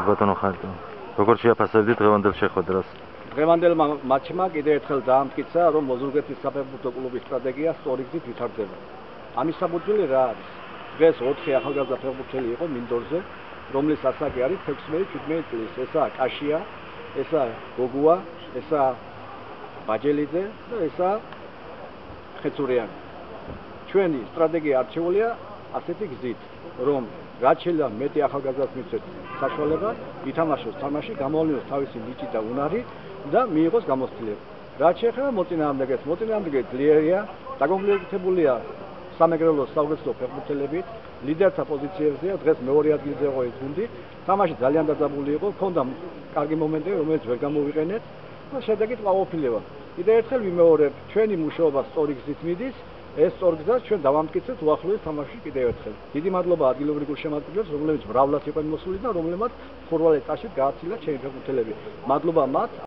ბატონო ხარჯო. როგორ შეაფასებდით დღევანდელ შეხვედრას? დღევანდელ მატჩმა კიდევ ერთხელ დაამტკიცა, რომ მოზურგეთის საფეხბურთო კლუბის სტრატეგია სწორი გზით ვითარდება. ამის საფუძველი რა არის? დღეს 4 ახალგაზრდა ფეხბურთელი იყო მინდორზე, რომლის ასაკი არის 16-17 წლის. ესაა კაშია, ესაა გოგუა, ესაა ბაჯელიძე და ესაა ხეცურიანი. ჩვენი სტრატეგია არჩეულია ასეთი გზით, რომ რაც შეიძლება მეტი ახალგაზრდას მიცეთ საშუალება, ითამაშოს თამაში, გამოავლინოს თავისი ნიჭი და უნარი და მიიღოს გამოცდილება. რაც შეეხება მოწინააღმდეგეს, მოწინააღმდეგე ძლიერია, დაკომპლექტებულია სამეგრელოს საუკეთესო ფეხბურთელებით, ლიდერთა პოზიციებზეა, დღეს მეორე ადგილზე იყო ეს გუნდი, თამაში ძალიან დაძაბული იყო, ჰქონდა კარგი მომენტები, რომელიც ვერ გამოვიყენეთ და შედეგი ტყავყოფილება. კიდევ ერთხელ ვიმეორებ, ჩვენი მუშაობა სწორი გზით მიდის, ეს სწორ გზას ჩვენ დავამტკიცეთ უახლოეს თამაშში კიდევ ერთხელ. დიდი მადლობა ადგილობრივ გულშემატკივრებს, რომლებიც მრავლად იყვნენ მოსული და რომლებმაც ხურვალეს ტაშით გააცილა ჩემი ფეხბურთელები. მადლობა მათ.